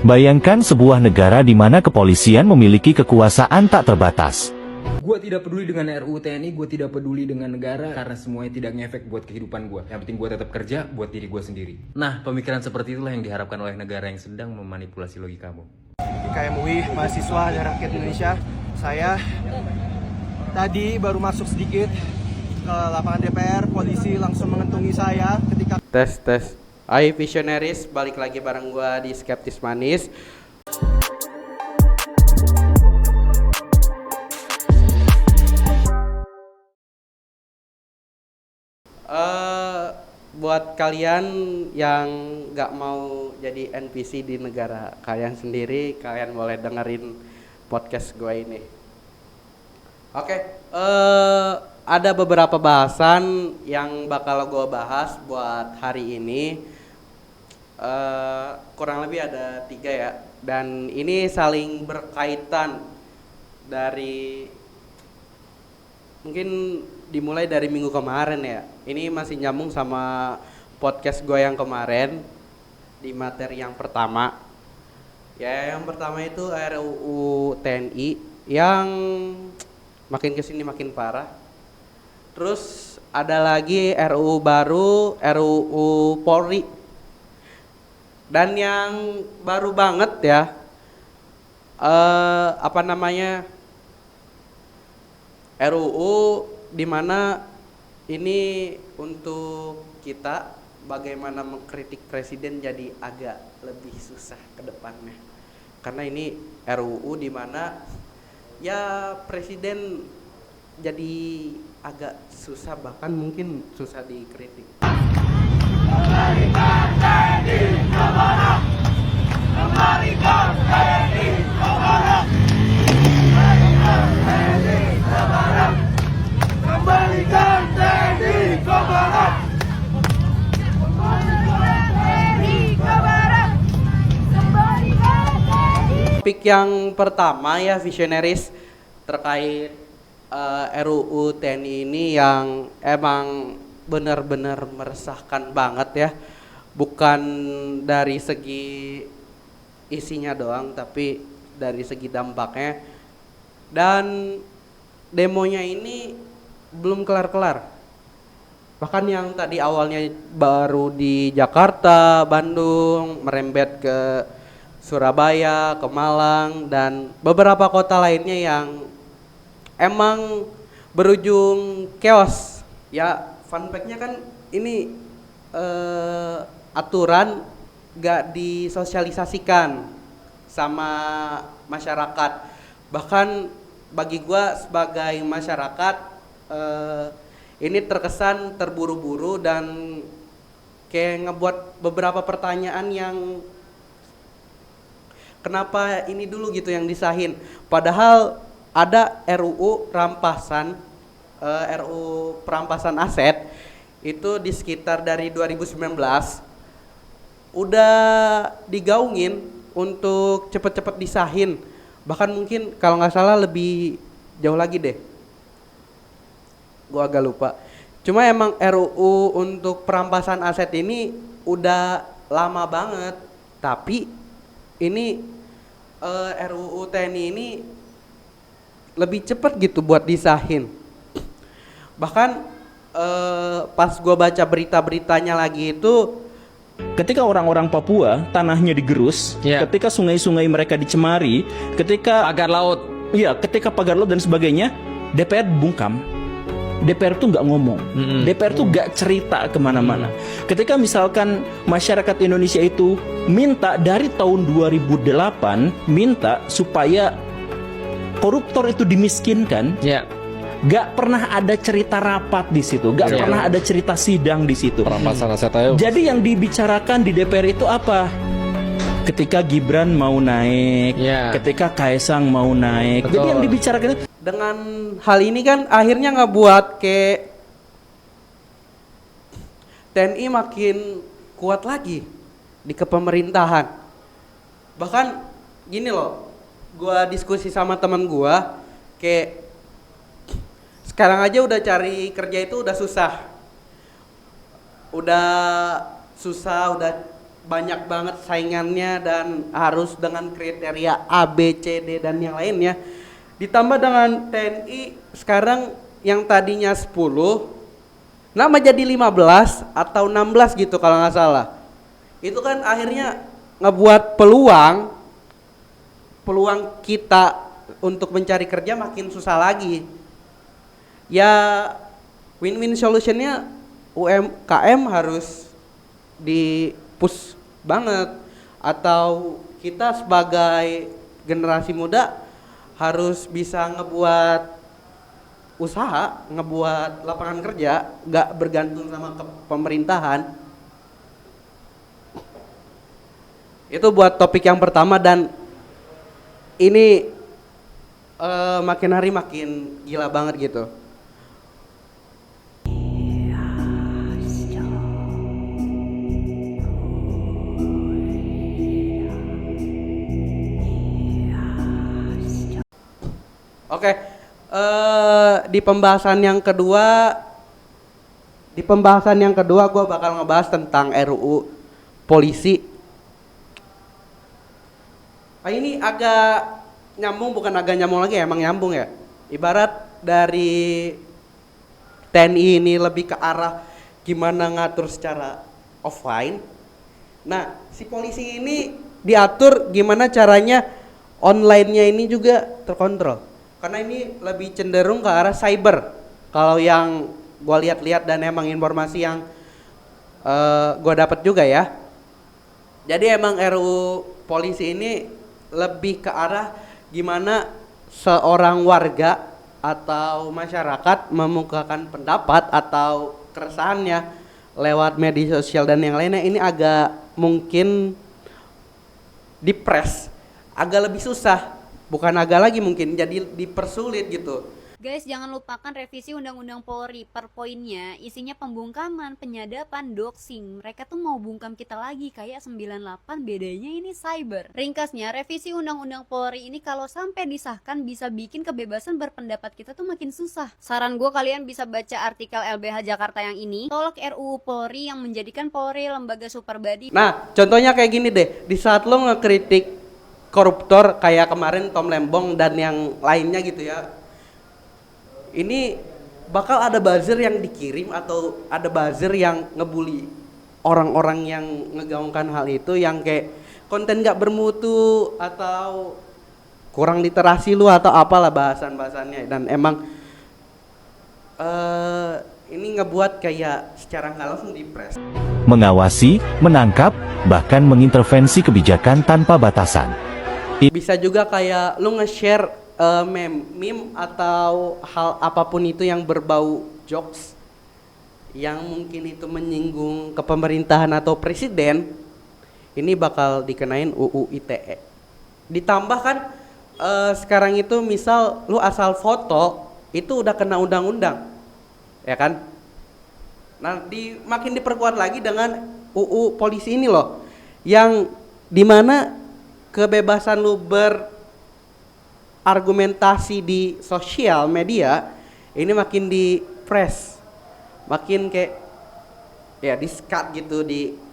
Bayangkan sebuah negara di mana kepolisian memiliki kekuasaan tak terbatas. Gue tidak peduli dengan RUU TNI, gue tidak peduli dengan negara karena semuanya tidak ngefek buat kehidupan gue. Yang penting gue tetap kerja buat diri gue sendiri. Nah, pemikiran seperti itulah yang diharapkan oleh negara yang sedang memanipulasi logikamu. KMUI, mahasiswa dan rakyat Indonesia. Saya tadi baru masuk sedikit ke lapangan DPR, polisi langsung mengentungi saya ketika Tes. Hai Visionaries, balik lagi bareng gua di Skeptis Manis. Buat kalian yang gak mau jadi NPC di negara kalian sendiri, kalian boleh dengerin podcast gua ini. Oke, ada beberapa bahasan yang bakal gue bahas buat hari ini. Kurang lebih ada 3 ya, dan ini saling berkaitan dari mungkin dimulai dari minggu kemarin ya. Ini masih nyambung sama podcast gue yang kemarin di materi yang pertama. Ya, yang pertama itu RUU TNI yang makin kesini makin parah. Terus ada lagi RUU baru, RUU Polri. Dan yang baru banget ya, RUU dimana ini untuk kita bagaimana mengkritik presiden jadi agak lebih susah ke depannya. Karena ini RUU dimana ya presiden jadi agak susah, bahkan mungkin susah dikritik. Kembalikan TNI ke Barak! Kembalikan TNI ke Barak! Kembalikan TNI ke Barak! Kembalikan TNI ke Barak! Kembalikan TNI ke Barak! Kembalikan TNI. Topik yang pertama ya Visionaries terkait RUU TNI ini yang emang benar-benar meresahkan banget ya. Bukan dari segi isinya doang, tapi dari segi dampaknya. Dan demonya ini belum kelar-kelar. Bahkan yang tadi awalnya baru di Jakarta, Bandung, merembet ke Surabaya, ke Malang, dan beberapa kota lainnya yang emang berujung chaos. Ya, fun fact-nya kan ini aturan gak disosialisasikan sama masyarakat. Bahkan bagi gua sebagai masyarakat ini terkesan terburu-buru dan kayak ngebuat beberapa pertanyaan yang kenapa ini dulu gitu yang disahin. Padahal ada RUU perampasan aset itu di sekitar dari 2019 udah digaungin untuk cepet-cepet disahin. Bahkan mungkin kalau nggak salah lebih jauh lagi deh, gua agak lupa. Cuma emang RUU untuk perampasan aset ini udah lama banget, tapi ini RUU TNI ini lebih cepet gitu buat disahin. Bahkan pas gue baca berita-beritanya lagi itu, ketika orang-orang Papua tanahnya digerus, ketika sungai-sungai mereka dicemari, ketika pagar laut, ketika pagar laut dan sebagainya, DPR bungkam. DPR tuh nggak ngomong, DPR tuh nggak cerita kemana-mana. Ketika misalkan masyarakat Indonesia itu minta dari tahun 2008 minta supaya koruptor itu dimiskinkan, gak pernah ada cerita rapat di situ, gak pernah ada cerita sidang di situ. Perampasan aset ayo. Jadi yang dibicarakan di DPR itu apa? Ketika Gibran mau naik, ketika Kaesang mau naik. Betul. Jadi yang dibicarakan itu dengan hal ini kan akhirnya ngebuat kayak TNI makin kuat lagi di kepemerintahan. Bahkan gini loh, gua diskusi sama teman gua, kayak sekarang aja udah cari kerja itu udah susah, udah banyak banget saingannya dan harus dengan kriteria A, B, C, D dan yang lainnya. Ditambah dengan TNI sekarang yang tadinya 10 nama jadi 15 atau 16 gitu kalau nggak salah. Itu kan akhirnya ngebuat peluang kita untuk mencari kerja makin susah lagi. Ya win-win solutionnya UMKM harus di-push banget, atau kita sebagai generasi muda harus bisa ngebuat usaha, ngebuat lapangan kerja, nggak bergantung sama pemerintahan. Itu buat topik yang pertama, dan ini makin hari makin gila banget gitu. Oke, di pembahasan yang kedua gue bakal ngebahas tentang RUU polisi. Ini agak nyambung, bukan agak nyambung lagi, emang nyambung ya. Ibarat dari TNI ini lebih ke arah gimana ngatur secara offline. Nah, si polisi ini diatur gimana caranya online-nya ini juga terkontrol. Karena ini lebih cenderung ke arah cyber. Kalau yang gue lihat-lihat dan emang informasi yang gue dapat juga ya. Jadi emang RUU polisi ini lebih ke arah gimana seorang warga atau masyarakat memukakan pendapat atau keresahannya lewat media sosial dan yang lainnya. Ini agak mungkin dipres, agak lebih susah. Bukan agak lagi, mungkin jadi dipersulit gitu. Guys, jangan lupakan revisi Undang-Undang Polri. Per poinnya isinya pembungkaman, penyadapan, doxing. Mereka tuh mau bungkam kita lagi kayak 98, bedanya ini cyber. Ringkasnya, revisi Undang-Undang Polri ini kalau sampai disahkan bisa bikin kebebasan berpendapat kita tuh makin susah. Saran gue, kalian bisa baca artikel LBH Jakarta yang ini, tolak RUU Polri yang menjadikan Polri lembaga super body. Nah, contohnya kayak gini deh. Di saat lo ngekritik koruptor kayak kemarin Tom Lembong dan yang lainnya gitu ya, ini bakal ada buzzer yang dikirim atau ada buzzer yang ngebully orang-orang yang ngegaungkan hal itu, yang kayak konten gak bermutu atau kurang literasi lu atau apalah bahasan-bahasannya. Dan emang ini ngebuat kayak secara nggak langsung dipres. Mengawasi, menangkap, bahkan mengintervensi kebijakan tanpa batasan. Bisa juga kayak lu nge-share meme atau hal apapun itu yang berbau jokes yang mungkin itu menyinggung ke pemerintahan atau presiden, ini bakal dikenain UU ITE. Ditambah kan sekarang itu misal lu asal foto itu udah kena undang-undang, ya kan? Nah, makin diperkuat lagi dengan UU polisi ini loh, yang dimana kebebasan lu berargumentasi di sosial media ini makin di-press, makin kayak ya di-skat gitu.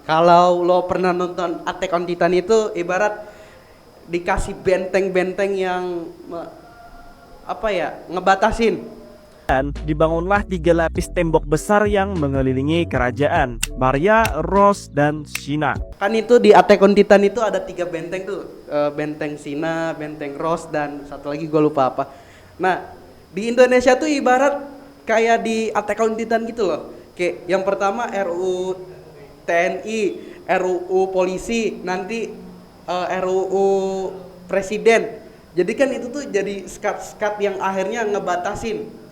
Kalau lo pernah nonton Attack on Titan itu ibarat dikasih benteng-benteng yang ngebatasin. Dan dibangunlah 3 lapis tembok besar yang mengelilingi kerajaan Maria, Rose, dan Shina. Kan itu di Attack on Titan itu ada 3 benteng tuh, benteng Shina, benteng Rose, dan satu lagi gue lupa apa. Nah, di Indonesia tuh ibarat kayak di Attack on Titan gitu loh. Kayak yang pertama RUU TNI, RUU polisi, nanti RUU presiden. Jadi kan itu tuh jadi skat-skat yang akhirnya ngebatasin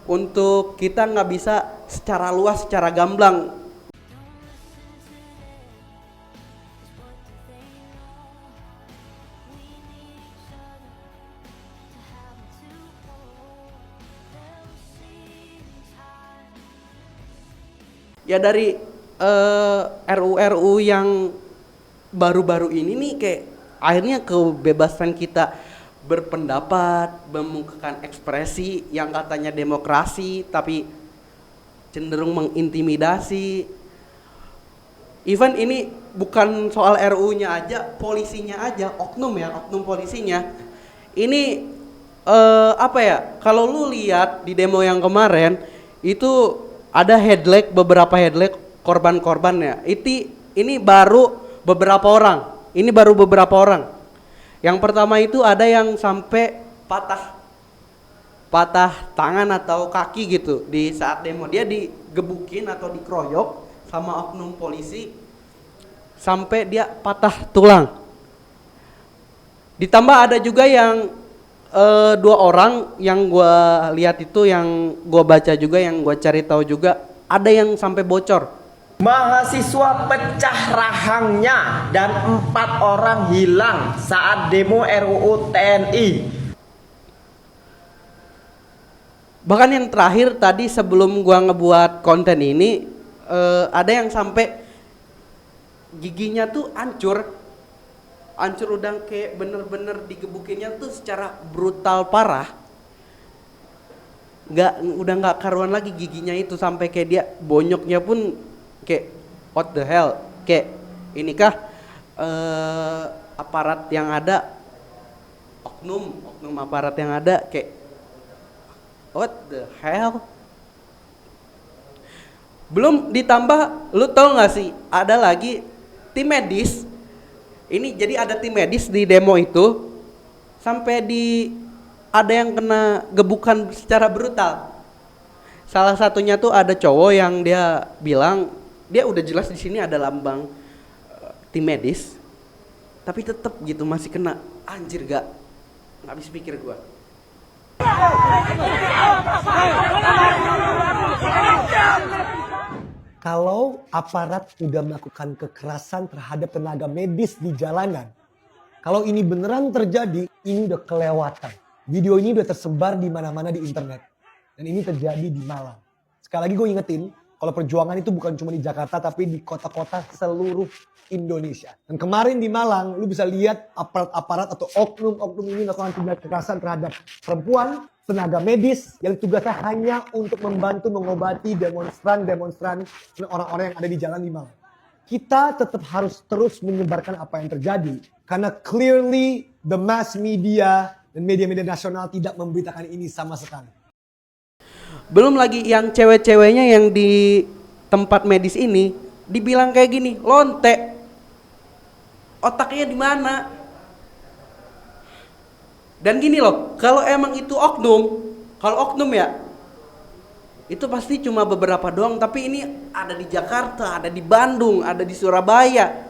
untuk kita nggak bisa secara luas, secara gamblang. Ya dari RUU yang baru-baru ini nih kayak akhirnya kebebasan kita berpendapat, memukakan ekspresi yang katanya demokrasi tapi cenderung mengintimidasi. Even ini bukan soal RUU-nya aja, polisinya aja, oknum polisinya. Ini apa ya? Kalau lu lihat di demo yang kemarin itu ada beberapa headlight korban-korbannya. Ini baru beberapa orang. Yang pertama itu ada yang sampai patah tangan atau kaki gitu di saat demo. Dia digebukin atau dikeroyok sama oknum polisi sampai dia patah tulang. Ditambah ada juga yang 2 orang yang gua lihat itu, yang gua baca juga, yang gua cari tahu juga, ada yang sampai bocor. Mahasiswa pecah rahangnya dan 4 orang hilang saat demo RUU TNI. Bahkan yang terakhir tadi sebelum gua ngebuat konten ini, ada yang sampai giginya tuh hancur udah kayak bener-bener digebukinnya tuh secara brutal parah. Udah nggak karuan lagi giginya itu, sampai kayak dia bonyoknya pun kayak what the hell, kayak inikah aparat yang ada, oknum aparat yang ada, kayak what the hell. Belum ditambah, lu tau gak sih, ada lagi tim medis. Ini jadi ada tim medis di demo itu, sampai ada yang kena gebukan secara brutal. Salah satunya tuh ada cowok yang dia bilang, dia udah jelas di sini ada lambang tim medis, tapi tetap gitu masih kena. Anjir, nggak habis pikir gua. Kalau aparat udah melakukan kekerasan terhadap tenaga medis di jalanan, kalau ini beneran terjadi, ini udah kelewatan. Video ini udah tersebar di mana-mana di internet. Dan ini terjadi di Malang. Sekali lagi gue ingetin, kalau perjuangan itu bukan cuma di Jakarta, tapi di kota-kota seluruh Indonesia. Dan kemarin di Malang, lu bisa lihat aparat-aparat atau oknum-oknum ini melakukan tindak kekerasan terhadap perempuan, tenaga medis yang tugasnya hanya untuk membantu mengobati demonstran-demonstran dan orang-orang yang ada di jalan di Malang. Kita tetap harus terus menyebarkan apa yang terjadi. Karena clearly the mass media dan media-media nasional tidak memberitakan ini sama sekali. Belum lagi yang cewek-ceweknya yang di tempat medis ini dibilang kayak gini, lonte. Otaknya di mana? Dan gini loh, kalau emang itu kalau oknum ya, itu pasti cuma beberapa doang, tapi ini ada di Jakarta, ada di Bandung, ada di Surabaya.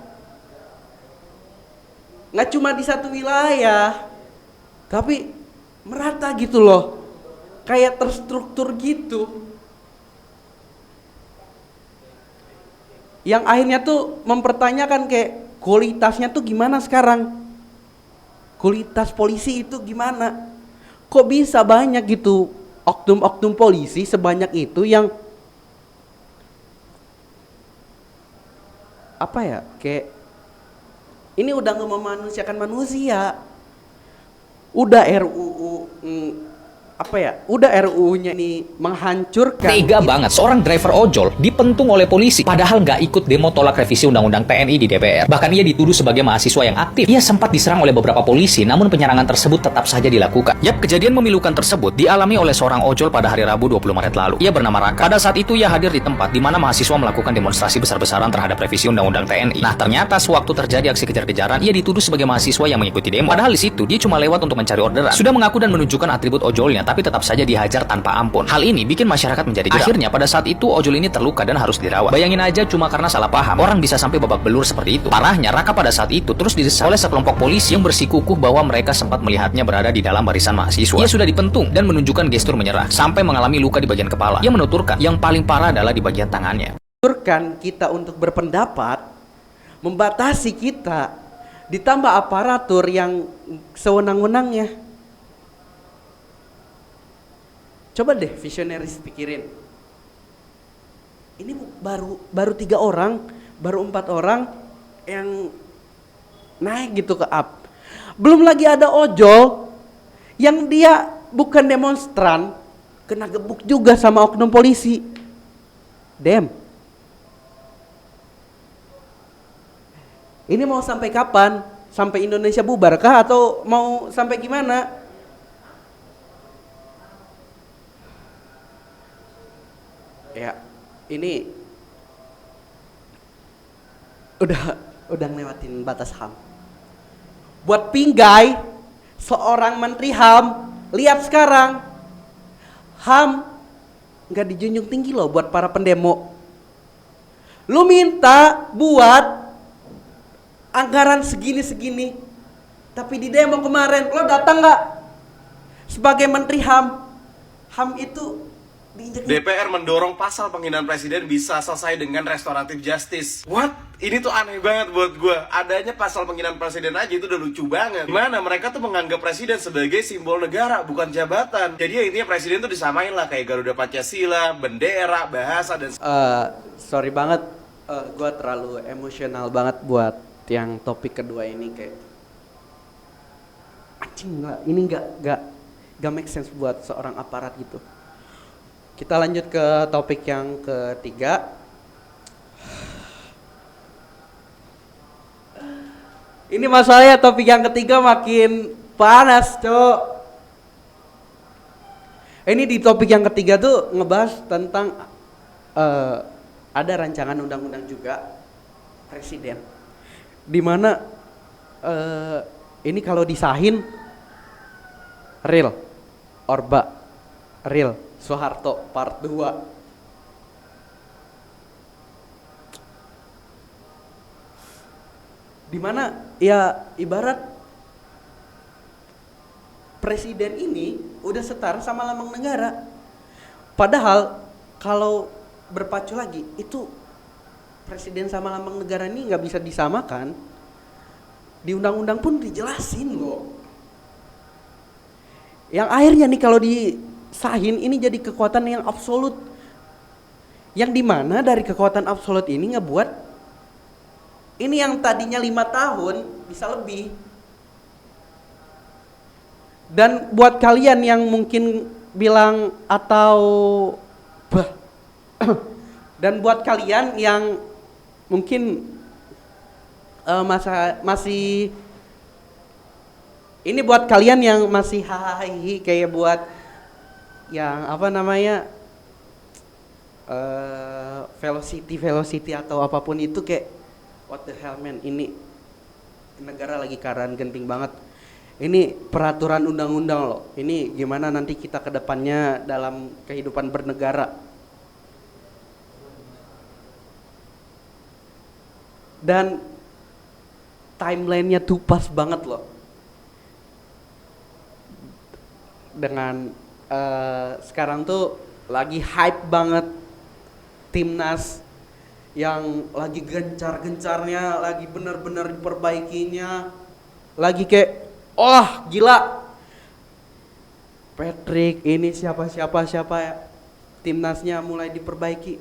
Nggak cuma di satu wilayah, tapi merata gitu loh. Kayak terstruktur gitu. Yang akhirnya tuh mempertanyakan kayak kualitasnya tuh gimana sekarang? Kualitas polisi itu gimana? Kok bisa banyak gitu oknum-oknum polisi sebanyak itu yang apa ya, kayak ini udah nggak memanusiakan manusia. Udah RUU udah RUU-nya ini menghancurkan. Tega banget, seorang driver ojol dipentung oleh polisi padahal nggak ikut demo tolak revisi Undang-Undang TNI di DPR. Bahkan ia dituduh sebagai mahasiswa yang aktif. Ia sempat diserang oleh beberapa polisi, namun penyerangan tersebut tetap saja dilakukan. Yap, kejadian memilukan tersebut dialami oleh seorang ojol pada hari Rabu 20 Maret lalu. Ia bernama Raka. Pada saat itu ia hadir di tempat di mana mahasiswa melakukan demonstrasi besar-besaran terhadap revisi Undang-Undang TNI. Nah, ternyata sewaktu terjadi aksi kejar-kejaran, ia dituduh sebagai mahasiswa yang mengikuti demo. Padahal di situ dia cuma lewat untuk mencari orderan. Sudah mengaku dan menunjukkan atribut ojolnya, tapi tetap saja dihajar tanpa ampun. Hal ini bikin masyarakat menjadi geram. Akhirnya pada saat itu ojol ini terluka dan harus dirawat. Bayangin aja, cuma karena salah paham orang bisa sampai babak belur seperti itu. Parahnya, Raka pada saat itu terus didesak oleh sekelompok polisi yang bersikukuh bahwa mereka sempat melihatnya berada di dalam barisan mahasiswa. Ia sudah dipentung dan menunjukkan gestur menyerah sampai mengalami luka di bagian kepala. Ia menuturkan yang paling parah adalah di bagian tangannya. Menuturkan kita untuk berpendapat, membatasi kita, ditambah aparatur yang sewenang-wenangnya. Coba deh visionaris pikirin. Ini baru 3 orang, baru 4 orang yang naik gitu ke up. Belum lagi ada ojol yang dia bukan demonstran, kena gebuk juga sama oknum polisi. Ini mau sampai kapan? Sampai Indonesia bubarkah atau mau sampai gimana? Ya, ini udah ngelewatin batas HAM. Buat pinggai seorang menteri HAM, lihat sekarang HAM nggak dijunjung tinggi loh buat para pendemo. Lu minta buat anggaran segini-segini, tapi di demo kemarin lo datang nggak? Sebagai menteri HAM, HAM itu DPR mendorong pasal penghinaan presiden bisa selesai dengan restoratif justice. What? Ini tuh aneh banget buat gue. Adanya pasal penghinaan presiden aja itu udah lucu banget. Gimana mereka tuh menganggap presiden sebagai simbol negara, bukan jabatan. Jadi ya intinya presiden tuh disamain lah kayak Garuda Pancasila, bendera, bahasa, dan sorry banget, gue terlalu emosional banget buat yang topik kedua ini. Kayak anjing lah, ini nggak make sense buat seorang aparat gitu. Kita lanjut ke topik yang ketiga. Ini masalahnya topik yang ketiga makin panas, Cok. Ini di topik yang ketiga tuh ngebahas tentang ada rancangan undang-undang juga presiden. Dimana ini kalau disahin real Orba real Soeharto part 2. Dimana ya ibarat presiden ini udah setara sama lambang negara. Padahal kalau berpacu lagi itu presiden sama lambang negara ini nggak bisa disamakan. Di undang-undang pun dijelasin loh. Yang akhirnya nih kalau disahin ini jadi kekuatan yang absolut. Yang dimana dari kekuatan absolut ini ngebuat ini yang tadinya 5 tahun bisa lebih. Dan buat kalian yang mungkin bilang atau dan buat kalian yang mungkin masih ini buat kalian yang masih hahaha kayak buat yang apa namanya velocity atau apapun itu kayak what the hell man, ini negara lagi keadaan genting banget. Ini peraturan undang-undang loh. Ini gimana nanti kita ke depannya dalam kehidupan bernegara. Dan timelinenya tuh pas banget loh. Dengan sekarang tuh lagi hype banget timnas yang lagi gencar-gencarnya, lagi benar-benar diperbaikinya, lagi kayak gila Patrick ini siapa ya, timnasnya mulai diperbaiki.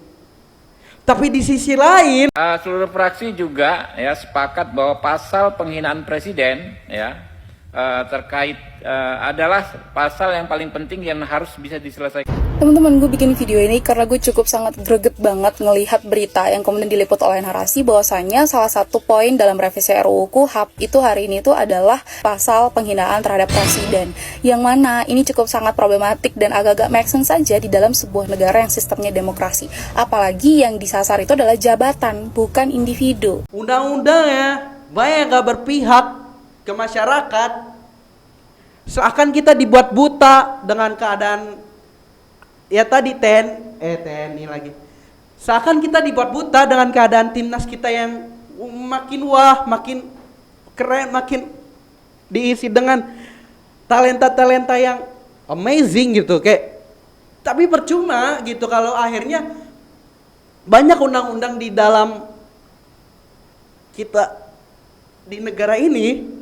Tapi di sisi lain seluruh fraksi juga ya sepakat bahwa pasal penghinaan presiden ya terkait adalah pasal yang paling penting yang harus bisa diselesaikan. Teman-teman, gue bikin video ini karena gue cukup sangat greget banget ngelihat berita yang kemudian diliput oleh narasi bahwasanya salah satu poin dalam revisi RUU KUHP itu hari ini itu adalah pasal penghinaan terhadap presiden, yang mana ini cukup sangat problematik dan agak-agak make sense saja di dalam sebuah negara yang sistemnya demokrasi. Apalagi yang disasar itu adalah jabatan, bukan individu. Undang-undang ya banyak gak berpihak ke masyarakat. Seakan kita dibuat buta dengan keadaan ya tadi TNI lagi. Seakan kita dibuat buta dengan keadaan timnas kita yang makin makin keren, makin diisi dengan talenta-talenta yang amazing gitu kayak. Tapi percuma gitu kalau akhirnya banyak undang-undang di dalam kita di negara ini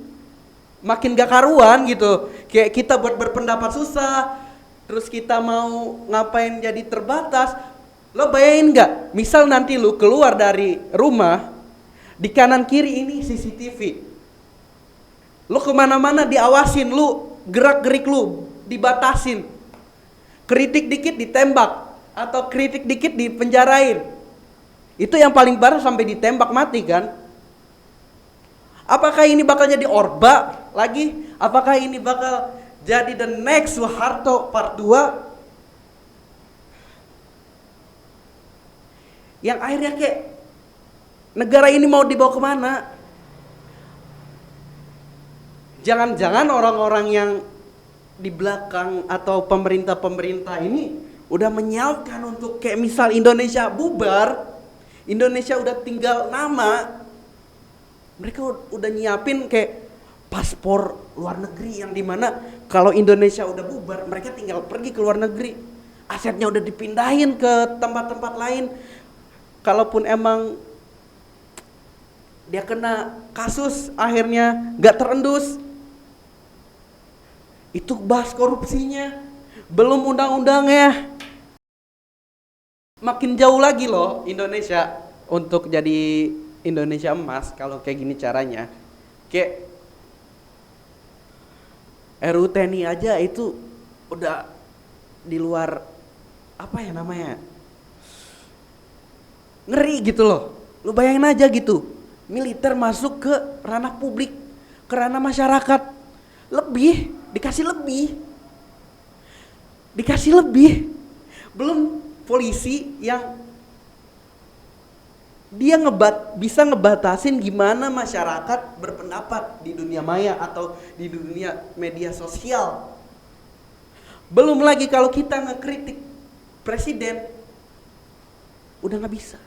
makin gak karuan gitu. Kayak kita buat berpendapat susah. Terus kita mau ngapain jadi terbatas. Lo bayangin gak? Misal nanti lu keluar dari rumah, di kanan kiri ini CCTV. Lo kemana-mana diawasin, lu gerak-gerik lu dibatasin. Kritik dikit ditembak atau kritik dikit dipenjarain. Itu yang paling parah sampai ditembak mati kan. Apakah ini bakal jadi Orba lagi? Apakah ini bakal jadi the next Soeharto part 2? Yang akhirnya kayak negara ini mau dibawa kemana? Jangan-jangan orang-orang yang di belakang atau pemerintah-pemerintah ini udah menyiapkan untuk kayak misal Indonesia bubar, Indonesia udah tinggal nama, mereka udah nyiapin kayak paspor luar negeri yang dimana kalau Indonesia udah bubar mereka tinggal pergi ke luar negeri, asetnya udah dipindahin ke tempat-tempat lain. Kalaupun emang dia kena kasus akhirnya gak terendus, itu bahas korupsinya, belum undang-undangnya. Makin jauh lagi loh Indonesia untuk jadi Indonesia emas kalau kayak gini caranya. Kayak RUU TNI aja itu udah di luar apa ya namanya, ngeri gitu loh. Lu bayangin aja gitu, militer masuk ke ranah publik, ke ranah masyarakat, dikasih lebih. Belum polisi yang dia bisa ngebatasin gimana masyarakat berpendapat di dunia maya atau di dunia media sosial. Belum lagi kalau kita ngekritik presiden, udah nggak bisa.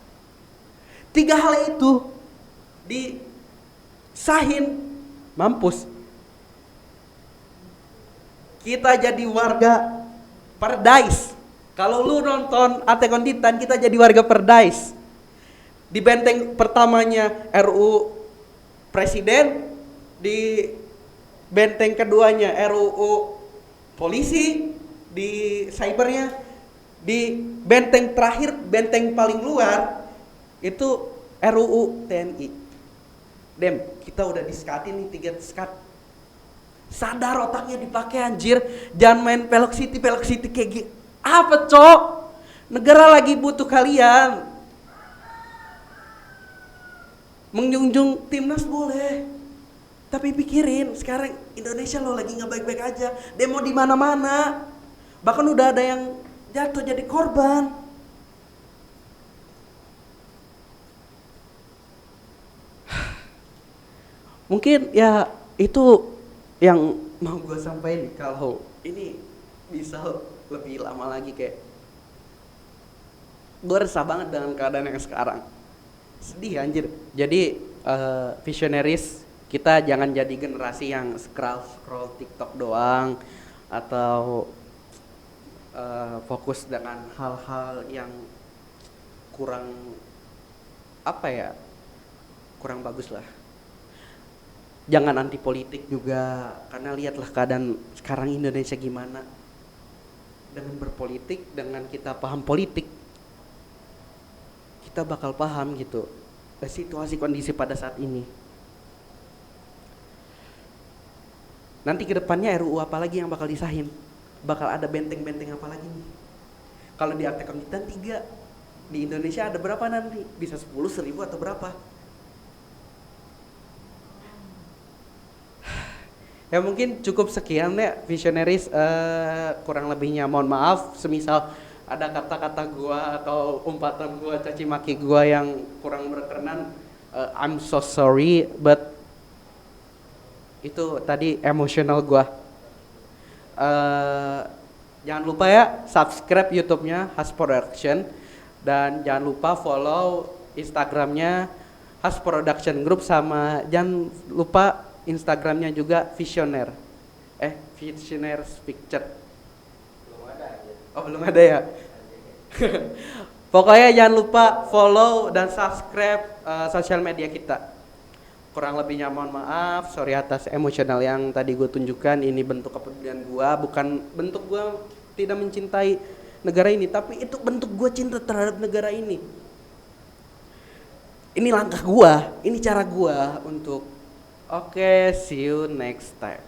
3 hal itu disahin, mampus. Kita jadi warga paradise. Kalau lu nonton Attack on Titan, kita jadi warga paradise. Di benteng pertamanya RUU presiden, di benteng keduanya RUU polisi, di cybernya, di benteng terakhir, benteng paling luar itu RUU TNI. Kita udah diskatin nih 3 skat. Sadar otaknya dipakai anjir, jangan main pelok city kayak gitu. Apa cok? Negara lagi butuh kalian. Menjunjung timnas boleh, tapi pikirin sekarang Indonesia lo lagi nggak baik-baik aja, demo di mana-mana, bahkan udah ada yang jatuh jadi korban. Mungkin ya itu yang mau gue sampaikan. Kalau ini bisa lebih lama lagi, kayak gue resah banget dengan keadaan yang sekarang. Sedih anjir. Jadi visionaries, kita jangan jadi generasi yang scroll TikTok doang atau fokus dengan hal-hal yang kurang kurang bagus lah. Jangan anti politik juga, karena lihatlah keadaan sekarang Indonesia gimana. Dengan berpolitik, dengan kita paham politik, kita bakal paham gitu situasi kondisi pada saat ini. Nanti ke depannya RUU apa lagi yang bakal disahin? Bakal ada benteng-benteng apa lagi nih? Kalau di Attack on Titan 3, di Indonesia ada berapa nanti? Bisa 10, 1000 atau berapa? Ya mungkin cukup sekian ya visionaries, kurang lebihnya mohon maaf semisal ada kata-kata gua atau umpatan gua, caci maki gua yang kurang berkenan, I'm so sorry, but itu tadi emosional gua. Jangan lupa ya subscribe YouTube-nya Has Production, dan jangan lupa follow Instagram-nya Has Production Group, sama jangan lupa Instagram-nya juga Visioner. Visionaires Picture. Belum ada ya. Pokoknya jangan lupa follow dan subscribe sosial media kita. Kurang lebihnya mohon maaf, sorry atas emosional yang tadi gue tunjukkan. Ini bentuk kepedulian gue, bukan bentuk gue tidak mencintai negara ini, tapi itu bentuk gue cinta terhadap negara ini. Ini langkah gue, ini cara gue untuk see you next time.